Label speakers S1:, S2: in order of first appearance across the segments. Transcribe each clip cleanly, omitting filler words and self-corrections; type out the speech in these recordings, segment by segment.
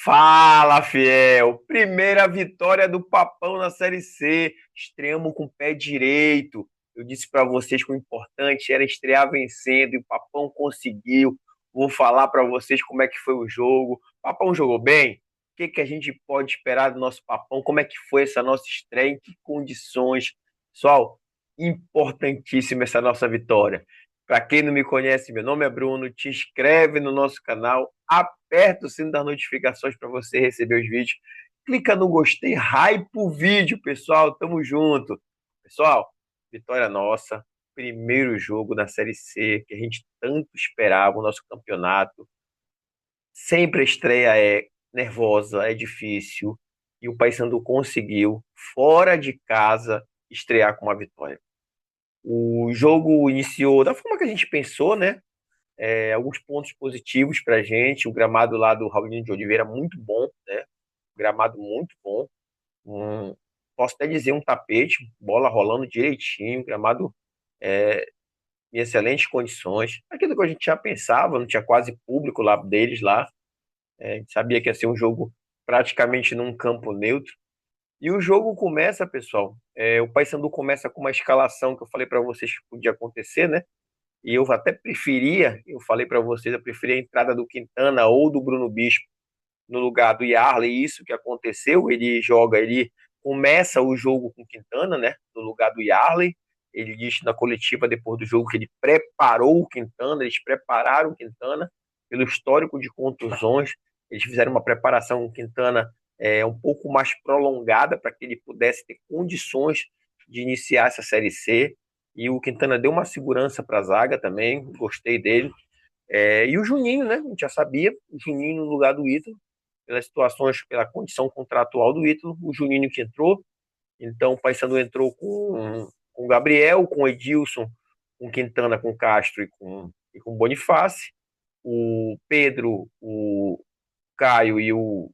S1: Fala, fiel! Primeira vitória do Papão na Série C. Estreamos com o pé direito. Eu disse para vocês que o importante era estrear vencendo e o Papão conseguiu. Vou falar para vocês como é que foi o jogo. O Papão jogou bem? O que que a gente pode esperar do nosso Papão? Como é que foi essa nossa estreia? Em que condições? Pessoal, importantíssima essa nossa vitória. Para quem não me conhece, meu nome é Bruno. Te inscreve no nosso canal, aperta o sino das notificações para você receber os vídeos. Clica no gostei, hype o vídeo, pessoal. Tamo junto. Pessoal, vitória nossa. Primeiro jogo da Série C, que a gente tanto esperava, o nosso campeonato. Sempre a estreia é nervosa, é difícil. E o Paysandu conseguiu, fora de casa, estrear com uma vitória. O jogo iniciou da forma que a gente pensou, né? Alguns pontos positivos para a gente. O gramado lá do Raulino de Oliveira muito bom, né? Gramado muito bom. Posso até dizer um tapete, bola rolando direitinho, gramado em excelentes condições. Aquilo que a gente já pensava, não tinha quase público lá deles lá. A gente sabia que ia ser um jogo praticamente num campo neutro. E o jogo começa, pessoal. O Paysandu começa com uma escalação que eu falei para vocês que podia acontecer, né? E eu até preferia, eu falei para vocês, eu preferia a entrada do Quintana ou do Bruno Bispo no lugar do Yarley. Isso que aconteceu, ele começa o jogo com Quintana, né, no lugar do Yarley. Ele disse na coletiva depois do jogo que ele preparou o Quintana, eles prepararam o Quintana pelo histórico de contusões. Eles fizeram uma preparação com o Quintana um pouco mais prolongada para que ele pudesse ter condições de iniciar essa Série C. E o Quintana deu uma segurança para a zaga também, gostei dele. E o Juninho, né? A gente já sabia, o Juninho no lugar do Ítalo, pelas situações, pela condição contratual do Ítalo, o Juninho que entrou. Então o Paysandu entrou com o Gabriel, com o Edilson, com Quintana, com Castro e com Bonifácio. O Pedro, o Caio e o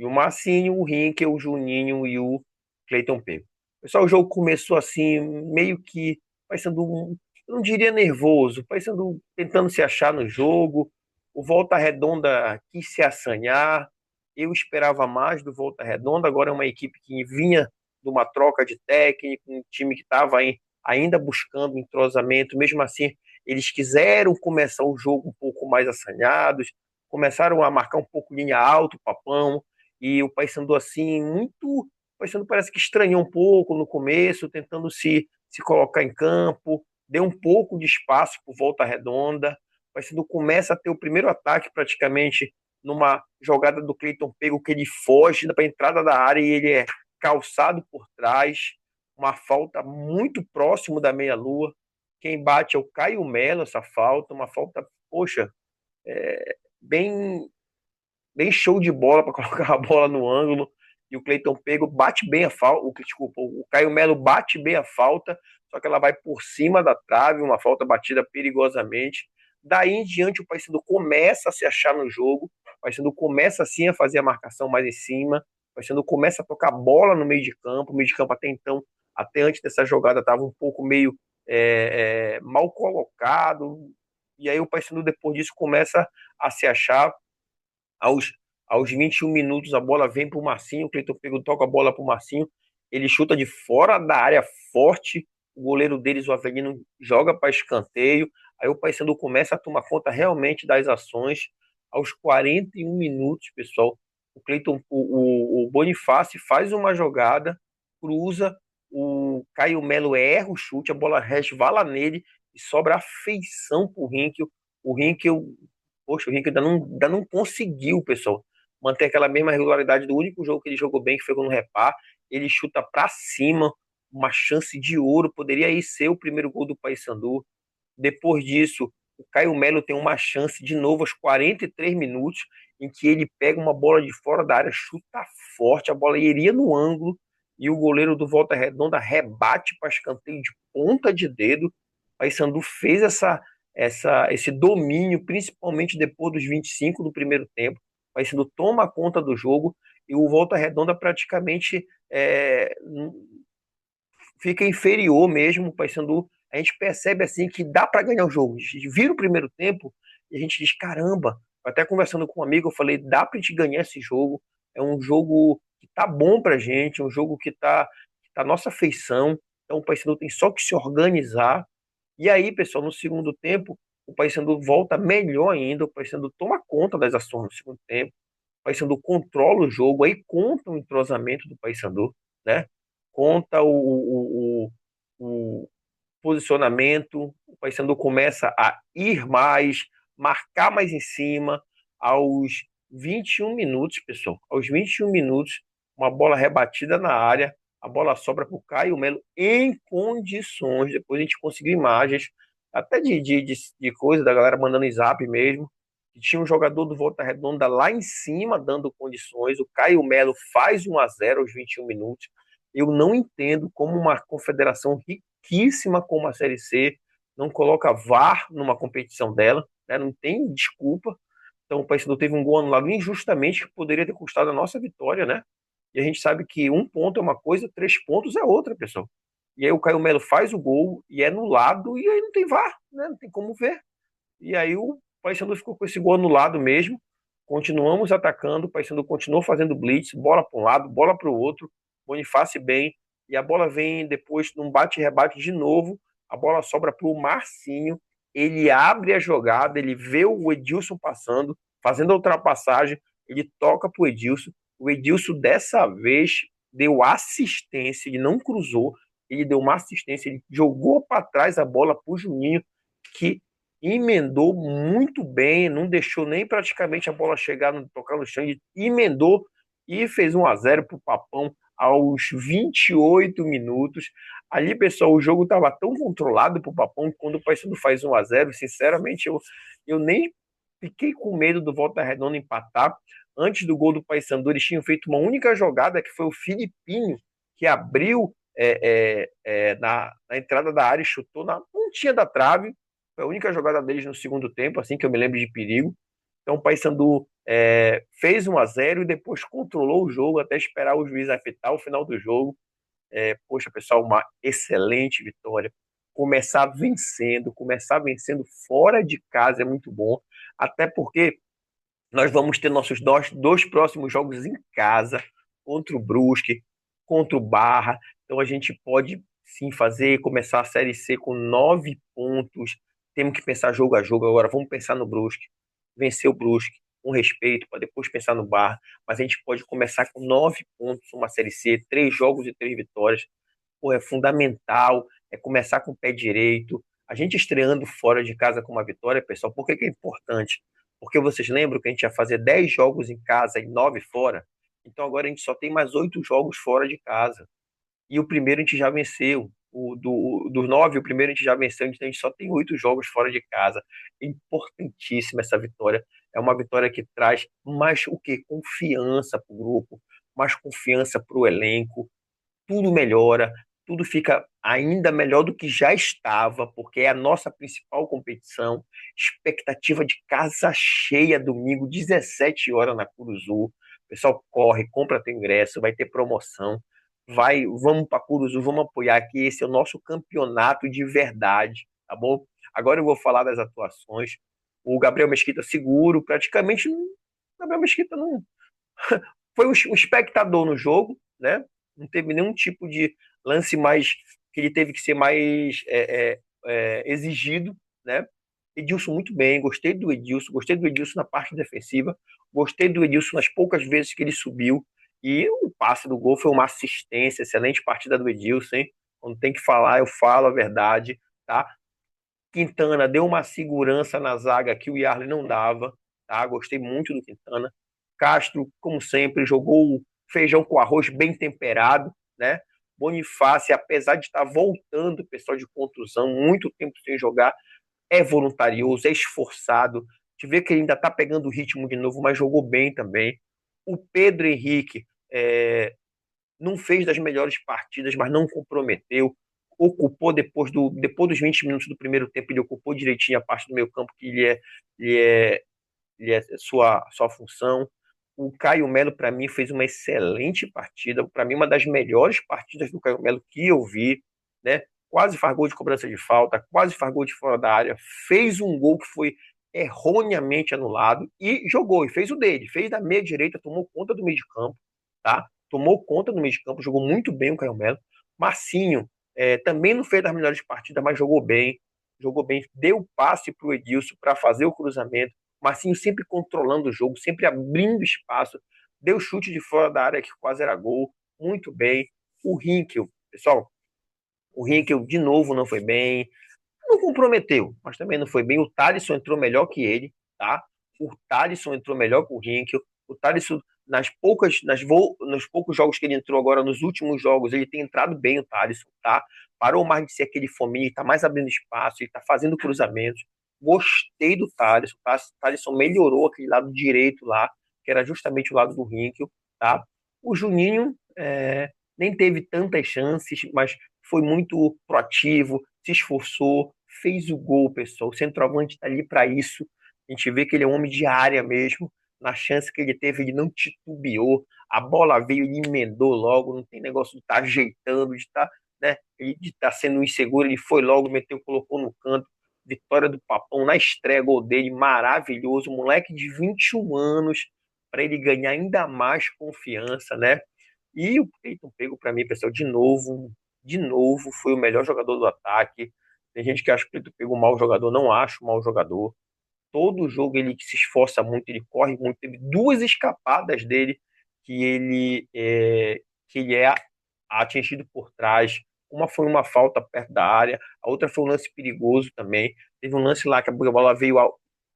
S1: Marcinho, o Rinkel, o Juninho e o Cleiton Pego. Pessoal, o jogo começou assim, meio que parecendo, eu não diria nervoso, parecendo tentando se achar no jogo. O Volta Redonda quis se assanhar. Eu esperava mais do Volta Redonda. Agora é uma equipe que vinha de uma troca de técnico, um time que estava ainda buscando entrosamento. Mesmo assim, eles quiseram começar o jogo um pouco mais assanhados, começaram a marcar um pouco linha alta, o Papão, e o Paysandu assim, muito. O Paysandu parece que estranhou um pouco no começo, tentando se colocar em campo, deu um pouco de espaço por Volta Redonda. O Paysandu começa a ter o primeiro ataque praticamente numa jogada do Cleiton Pego, que ele foge para a entrada da área e ele é calçado por trás, uma falta muito próximo da meia-lua. Quem bate é o Caio Melo, essa falta, uma falta, poxa, bem, bem show de bola para colocar a bola no ângulo. E o Cleiton Pego bate bem a falta, desculpa, o Caio Melo bate bem a falta, só que ela vai por cima da trave, uma falta batida perigosamente. Daí em diante o Paysandu começa a se achar no jogo, o Paysandu começa assim a fazer a marcação mais em cima, o Paysandu começa a tocar bola no meio de campo, o meio de campo até então, até antes dessa jogada estava um pouco meio mal colocado, e aí o Paysandu depois disso começa a se achar. Aos, aos 21 minutos, a bola vem para o Marcinho. O Cleiton Pego toca a bola para o Marcinho. Ele chuta de fora da área forte. O goleiro deles, o Avelino, joga para escanteio. Aí o Paysandu começa a tomar conta realmente das ações. Aos 41 minutos, pessoal, o Cleiton, o Bonifácio faz uma jogada, cruza, o Caio Melo erra o chute, a bola resvala nele e sobra a feição para o Rinkel. O Rinkel, poxa, o Henrique ainda não conseguiu, pessoal, manter aquela mesma regularidade do único jogo que ele jogou bem, que foi no Repá. Ele chuta para cima, uma chance de ouro, poderia aí ser o primeiro gol do Paysandu. Depois disso, o Caio Melo tem uma chance de novo aos 43 minutos, em que ele pega uma bola de fora da área, chuta forte, a bola iria no ângulo, e o goleiro do Volta Redonda rebate para escanteio de ponta de dedo. O Paysandu fez esse domínio, principalmente depois dos 25 do primeiro tempo. O Paysandu toma conta do jogo e o Volta Redonda praticamente fica inferior mesmo. O Paysandu, a gente percebe assim que dá para ganhar o jogo. A gente vira o primeiro tempo e a gente diz: caramba, Até conversando com um amigo, eu falei, dá pra gente ganhar esse jogo. É um jogo que tá bom pra gente, é um jogo que tá à nossa feição. Então o Paysandu tem só que se organizar. E aí, pessoal, no segundo tempo, o Paysandu volta melhor ainda, o Paysandu toma conta das ações no segundo tempo. O Paysandu controla o jogo, aí conta o entrosamento do Paysandu, né? Conta o posicionamento, o Paysandu começa a ir mais, marcar mais em cima. Aos 21 minutos, pessoal, aos 21 minutos, uma bola rebatida na área, a bola sobra para o Caio Melo em condições. Depois a gente conseguiu imagens, até de coisa da galera mandando em zap mesmo, que tinha um jogador do Volta Redonda lá em cima dando condições. O Caio Melo faz 1-0 aos 21 minutos. Eu não entendo como uma confederação riquíssima como a Série C não coloca VAR numa competição dela, né? Não tem desculpa. Então o Paysandu teve um gol anulado injustamente que poderia ter custado a nossa vitória, né? E a gente sabe que um ponto é uma coisa, 3 pontos é outra, pessoal. E aí o Caio Melo faz o gol e é anulado e aí não tem VAR, né? Não tem como ver. E aí o Paysandu ficou com esse gol anulado mesmo. Continuamos atacando, o Paysandu continuou fazendo blitz, bola para um lado, bola para o outro, Bonifácio bem, e a bola vem depois num bate-rebate de novo, a bola sobra para o Marcinho, ele abre a jogada, ele vê o Edilson passando, fazendo a ultrapassagem, ele toca para o Edilson dessa vez deu assistência, ele não cruzou, ele deu uma assistência, ele jogou para trás a bola para o Juninho, que emendou muito bem, não deixou nem praticamente a bola chegar, tocar no chão, ele emendou e fez 1-0 para o Papão aos 28 minutos. Ali, pessoal, o jogo estava tão controlado para o Papão que quando o Paysandu faz 1-0, sinceramente, eu nem fiquei com medo do Volta Redonda empatar. Antes do gol do Paysandu, eles tinham feito uma única jogada, que foi o Filipinho, que abriu na entrada da área e chutou na pontinha da trave. Foi a única jogada deles no segundo tempo, assim que eu me lembro de perigo. Então o Paysandu fez 1-0 e depois controlou o jogo até esperar o juiz apitar o final do jogo. Poxa, pessoal, uma excelente vitória. Começar vencendo fora de casa é muito bom, até porque nós vamos ter nossos dois próximos jogos em casa, contra o Brusque, contra o Barra. Então a gente pode sim começar a Série C com 9 pontos. Temos que pensar jogo a jogo agora. Vamos pensar no Brusque, vencer o Brusque com respeito, para depois pensar no Barra. Mas a gente pode começar com 9 pontos uma Série C, 3 jogos e 3 vitórias. Pô, é fundamental, é começar com o pé direito. A gente estreando fora de casa com uma vitória, pessoal, por que que é importante? Porque vocês lembram que a gente ia fazer 10 jogos em casa e 9 fora? Então agora a gente só tem mais 8 jogos fora de casa. E o primeiro a gente já venceu. Dos 9, o primeiro a gente já venceu, então a gente só tem 8 jogos fora de casa. É importantíssima essa vitória. É uma vitória que traz mais o quê? Confiança para o grupo, mais confiança para o elenco, tudo melhora, tudo fica ainda melhor do que já estava, porque é a nossa principal competição. Expectativa de casa cheia domingo, 17 horas na Curuzu. O pessoal corre, compra teu ingresso, vai ter promoção. Vamos para Curuzu, vamos apoiar que esse é o nosso campeonato de verdade, tá bom? Agora eu vou falar das atuações. O Gabriel Mesquita seguro, praticamente o Gabriel Mesquita não foi um espectador no jogo, né? Não teve nenhum tipo de lance mais que ele teve que ser mais exigido, né? Edilson muito bem, gostei do Edilson na parte defensiva, gostei do Edilson nas poucas vezes que ele subiu, e o passe do gol foi uma assistência, excelente partida do Edilson, hein? Quando tem que falar, eu falo a verdade, tá? Quintana deu uma segurança na zaga que o Yarley não dava, tá? Gostei muito do Quintana. Castro, como sempre, jogou o feijão com arroz bem temperado, né? Bonifácio, apesar de estar voltando, pessoal de contusão, muito tempo sem jogar, é voluntarioso, é esforçado. Te vê que ele ainda está pegando o ritmo de novo, mas jogou bem também. O Pedro Henrique não fez das melhores partidas, mas não comprometeu. Ocupou depois dos 20 minutos do primeiro tempo, ele ocupou direitinho a parte do meio campo que ele é sua função. O Caio Melo, para mim, fez uma excelente partida. Para mim, uma das melhores partidas do Caio Melo que eu vi, né? Quase faz gol de cobrança de falta, quase faz gol de fora da área, fez um gol que foi erroneamente anulado e jogou, e fez o dele, fez da meia direita, tomou conta do meio de campo, tá? Tomou conta do meio de campo, jogou muito bem o Caio Melo. Marcinho também não fez das melhores partidas, mas jogou bem, deu passe para o Edilson para fazer o cruzamento. Marcinho sempre controlando o jogo, sempre abrindo espaço, deu chute de fora da área que quase era gol, muito bem. O Rinkel, pessoal, o Rinkel de novo não foi bem, não comprometeu, mas também não foi bem. O Thalisson entrou melhor que ele, tá? O Thalisson entrou melhor que o Rinkel. O Thalisson, nos poucos jogos que ele entrou agora, nos últimos jogos, ele tem entrado bem, o Thalisson, tá? Parou mais de ser aquele fominho, tá mais abrindo espaço, ele tá fazendo cruzamentos. Gostei do Thalisson, tá? O Thalisson melhorou aquele lado direito lá, que era justamente o lado do Rinkel, tá? O Juninho nem teve tantas chances, mas foi muito proativo, se esforçou, fez o gol, pessoal. O centroavante está ali para isso. A gente vê que ele é um homem de área mesmo. Na chance que ele teve, ele não titubeou. A bola veio, ele emendou logo. Não tem negócio de estar tá ajeitando, de estar, né, de estar sendo inseguro. Ele foi logo, meteu, colocou no canto. Vitória do Papão na estreia, gol dele, maravilhoso. Moleque de 21 anos, para ele ganhar ainda mais confiança, né? E o Cleiton Pego, para mim, pessoal, de novo, foi o melhor jogador do ataque. Tem gente que acha que o Cleiton Pego um mau jogador, não acho um mau jogador. Todo jogo ele se esforça muito, ele corre muito. Teve duas escapadas dele que ele é atingido por trás. Uma foi uma falta perto da área, a outra foi um lance perigoso também. Teve um lance lá que a bola veio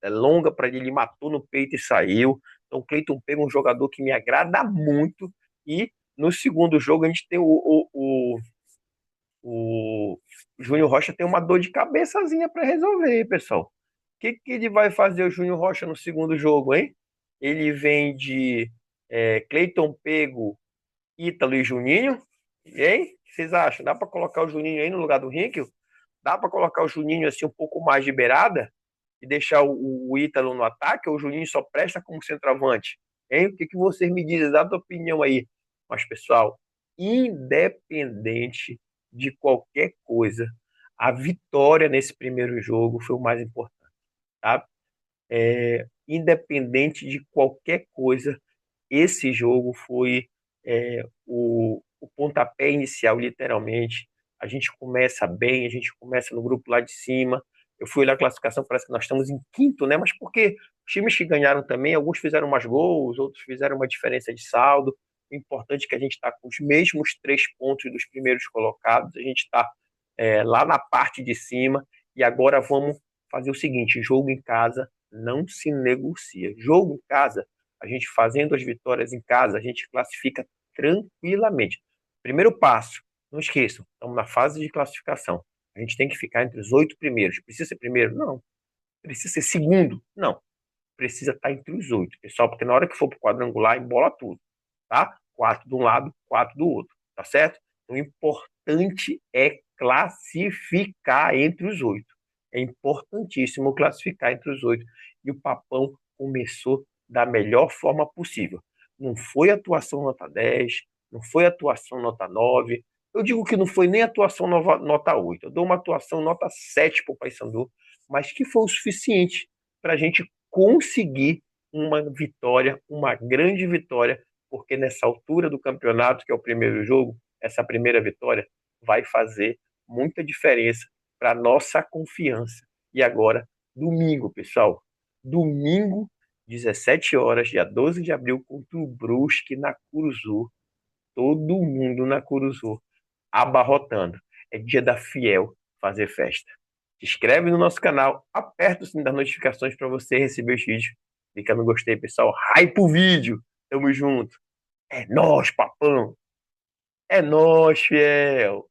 S1: longa para ele, ele matou no peito e saiu. Então o Cleiton Pego é um jogador que me agrada muito. E no segundo jogo a gente tem o Júnior Rocha tem uma dor de cabeçazinha para resolver, pessoal. O que ele vai fazer o Júnior Rocha no segundo jogo, hein? Ele vem de Cleiton Pego, Ítalo e Juninho. Hein? O que vocês acham? Dá para colocar o Juninho aí no lugar do Rinkel? Dá para colocar o Juninho assim um pouco mais de beirada e deixar o Ítalo no ataque? Ou o Juninho só presta como centroavante? Hein? O que vocês me dizem? Dá a tua opinião aí. Mas, pessoal, independente de qualquer coisa, a vitória nesse primeiro jogo foi o mais importante, tá? Independente de qualquer coisa, esse jogo foi o pontapé inicial, literalmente. A gente começa bem, a gente começa no grupo lá de cima. Eu fui olhar a classificação, parece que nós estamos em quinto, né? Mas porque os times que ganharam também, alguns fizeram mais gols, outros fizeram uma diferença de saldo. O importante é que a gente está com os mesmos 3 pontos dos primeiros colocados, a gente está lá na parte de cima. E agora vamos fazer o seguinte: jogo em casa não se negocia. Jogo em casa, a gente fazendo as vitórias em casa, a gente classifica tranquilamente. Primeiro passo, não esqueçam, estamos na fase de classificação. A gente tem que ficar entre os 8 primeiros. Precisa ser primeiro? Não. Precisa ser segundo? Não. Precisa estar entre os 8, pessoal, porque na hora que for para o quadrangular, embola tudo, tá? 4 de um lado, 4 do outro, tá certo? Então, o importante é classificar entre os 8. É importantíssimo classificar entre os 8. E o Papão começou da melhor forma possível. Não foi atuação nota 10, não foi atuação nota 9. Eu digo que não foi nem atuação nota 8. Eu dou uma atuação nota 7 para o Paysandu, mas que foi o suficiente para a gente conseguir uma vitória, uma grande vitória, porque nessa altura do campeonato, que é o primeiro jogo, essa primeira vitória vai fazer muita diferença para nossa confiança. E agora, domingo, pessoal, domingo, 17 horas, dia 12 de abril, contra o Brusque na Curuzu. Todo mundo na Curuzu, abarrotando. É dia da Fiel fazer festa. Se inscreve no nosso canal, aperta o sininho das notificações para você receber os vídeos. Clica no gostei, pessoal. Hype o vídeo. Tamo junto. É nóis, papão. É nóis, fiel.